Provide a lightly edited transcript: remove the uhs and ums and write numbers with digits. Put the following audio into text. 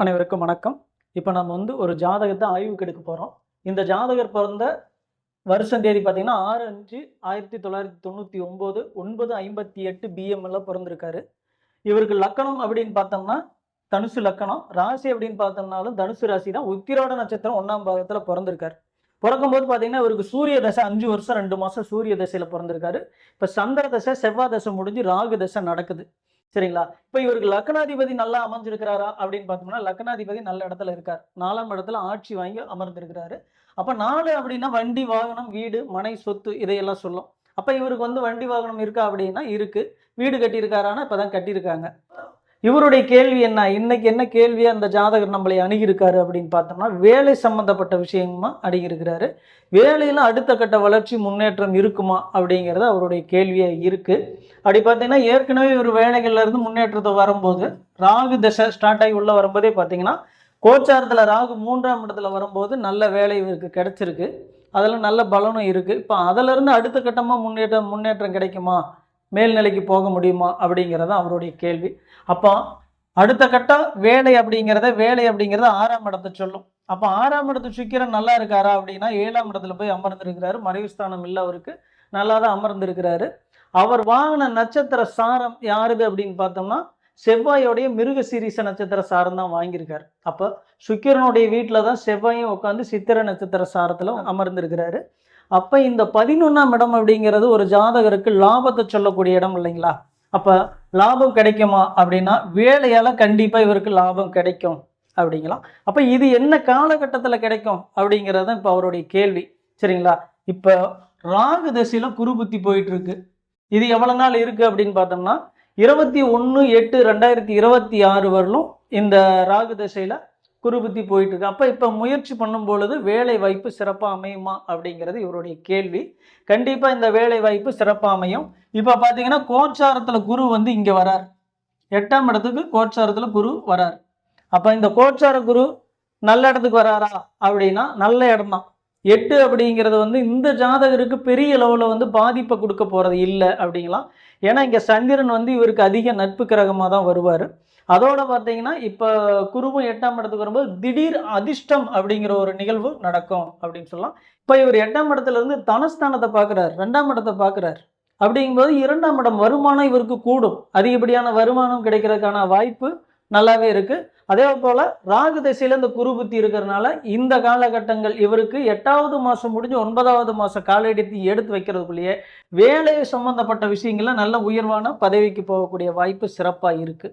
அனைவருக்கும் வணக்கம். இப்போ நம்ம வந்து ஒரு ஜாதகத்தை ஆய்வுக்கு எடுக்க போகிறோம். இந்த ஜாதகர் பிறந்த வருஷம் தேதி பார்த்தீங்கன்னா 6/5/1999 9:58 பிஎம்ல பிறந்திருக்காரு. இவருக்கு லக்கணம் அப்படின்னு பார்த்தோம்னா தனுசு லக்கணம், ராசி அப்படின்னு பார்த்தோம்னாலும் தனுசு ராசி தான். உத்திராட நட்சத்திரம் 1ஆம் பாகத்தில் பிறந்திருக்காரு. பிறக்கும்போது பார்த்தீங்கன்னா இவருக்கு சூரிய தசை 5 வருஷம் 2 மாதம் சூரிய தசையில் பிறந்திருக்காரு. இப்போ சந்திர தசை செவ்வாய் தசை முடிஞ்சு ராகு தசை நடக்குது. சரிங்களா? இப்ப இவருக்கு லக்னாதிபதி நல்லா அமைஞ்சிருக்கிறாரா அப்படின்னு பார்த்தோம்னா லக்னாதிபதி நல்ல இடத்துல இருக்கார். 4ஆம் இடத்துல ஆட்சி வாங்கி அமர்ந்திருக்கிறாரு. அப்ப 4 அப்படின்னா வண்டி வாகனம் வீடு மனை சொத்து இதையெல்லாம் சொல்லும். அப்ப இவருக்கு வந்து வண்டி வாகனம் இருக்கா அப்படின்னா இருக்கு. வீடு கட்டியிருக்காரானா இப்பதான் கட்டியிருக்காங்க. இவருடைய கேள்வி என்ன, இன்னைக்கு என்ன கேள்வியா அந்த ஜாதகர் நம்மளை அணுகியிருக்காரு அப்படின்னு பார்த்தோம்னா வேலை சம்பந்தப்பட்ட விஷயமா அணுகியிருக்கிறாரு. வேலையில அடுத்த கட்ட வளர்ச்சி முன்னேற்றம் இருக்குமா அப்படிங்கிறது அவருடைய கேள்வியா இருக்கு. அப்படி பார்த்தீங்கன்னா ஏற்கனவே ஒரு வேலைகள்ல இருந்து முன்னேற்றத்தை வரும்போது ராகு தசை ஸ்டார்ட் ஆகி உள்ள வரும்போதே பார்த்தீங்கன்னா கோச்சாரத்தில் ராகு 3ஆம் இடத்துல வரும்போது நல்ல வேலை இவருக்கு கிடைச்சிருக்கு. அதில் நல்ல பலனும் இருக்கு. இப்போ அதிலிருந்து இருந்து அடுத்த கட்டமாக முன்னேற்றம் கிடைக்குமா, மேல்நிலைக்கு போக முடியுமா அப்படிங்கிறத அவருடைய கேள்வி. அப்போ அடுத்த கட்ட வேலை அப்படிங்கிறத 6ஆம் இடத்தை சொல்லும். அப்போ 6ஆம் இடத்து சுக்கிரன் நல்லா இருக்காரா அப்படின்னா 7ஆம் இடத்துல போய் அமர்ந்திருக்கிறாரு. மறைவு ஸ்தானம் இல்லை, அவருக்கு நல்லா தான் அமர்ந்திருக்கிறாரு. அவர் வாங்கின நட்சத்திர சாரம் யாருது அப்படின்னு பார்த்தோம்னா செவ்வாயோடைய மிருகசீரிச நட்சத்திர சாரம் தான் வாங்கியிருக்காரு. அப்போ சுக்கிரனுடைய வீட்டில் தான் செவ்வாயும் உட்காந்து சித்திர நட்சத்திர சாரத்தில் அமர்ந்திருக்கிறாரு. அப்போ இந்த 11ஆம் இடம் அப்படிங்கிறது ஒரு ஜாதகருக்கு லாபத்தை சொல்லக்கூடிய இடம் இல்லைங்களா? அப்போ லாபம் கிடைக்குமா அப்படின்னா வேலையால் கண்டிப்பாக இவருக்கு லாபம் கிடைக்கும் அப்படிங்கலாம். அப்போ இது என்ன காலகட்டத்தில் கிடைக்கும் அப்படிங்கிறது தான் இப்போ அவருடைய கேள்வி. சரிங்களா? இப்போ ராகு தசையில் குரு புத்தி போயிட்டு இருக்கு. இது எவ்வளோ நாள் இருக்குது அப்படின்னு பார்த்தோம்னா 21/8/2026 வரலும் இந்த ராகு தசையில் குரு புத்தி போயிட்டு இருக்கு. அப்போ இப்போ முயற்சி பண்ணும் பொழுது வேலை வாய்ப்பு சிறப்பாக அமையுமா அப்படிங்கிறது இவருடைய கேள்வி. கண்டிப்பாக இந்த வேலை வாய்ப்பு சிறப்பாக அமையும். இப்போ பார்த்தீங்கன்னா கோச்சாரத்தில் குரு வந்து இங்கே வரார். 8ஆம் இடத்துக்கு கோச்சாரத்தில் குரு வரார். அப்போ இந்த கோச்சார குரு நல்ல இடத்துக்கு வராரா அப்படின்னா நல்ல இடம் தான். 8 அப்படிங்கிறது வந்து இந்த ஜாதகருக்கு பெரிய அளவில் வந்து பாதிப்பை கொடுக்க போகிறது இல்லை அப்படிங்கலாம். ஏன்னா இங்கே சந்திரன் வந்து இவருக்கு அதிக நட்பு கிரகமாக தான் வருவார். அதோட பார்த்தீங்கன்னா இப்போ குருவும் 8ஆம் இடத்துக்கு வரும்போது திடீர் அதிர்ஷ்டம் அப்படிங்கிற ஒரு நிகழ்வு நடக்கும் அப்படின்னு சொல்லலாம். இப்போ இவர் 8ஆம் இடத்துல இருந்து தனஸ்தானத்தை பார்க்குறாரு, 2ஆம் இடத்தை பார்க்குறாரு. அப்படிங்கும்போது 2ஆம் இடம் வருமானம் இவருக்கு கூடும். அதிகப்படியான வருமானம் கிடைக்கிறதுக்கான வாய்ப்பு நல்லாவே இருக்கு. அதே போல ராகு திசையில இந்த குரு புத்தி இருக்கிறதுனால இந்த காலகட்டங்கள் இவருக்கு 8ஆவது மாதம் முடிஞ்சு 9ஆவது மாதம் காலெடுத்து எடுத்து வைக்கிறதுக்குள்ளேயே வேலை சம்பந்தப்பட்ட விஷயங்கள்ல நல்ல உயர்வான பதவிக்கு போகக்கூடிய வாய்ப்பு சிறப்பாக இருக்கு.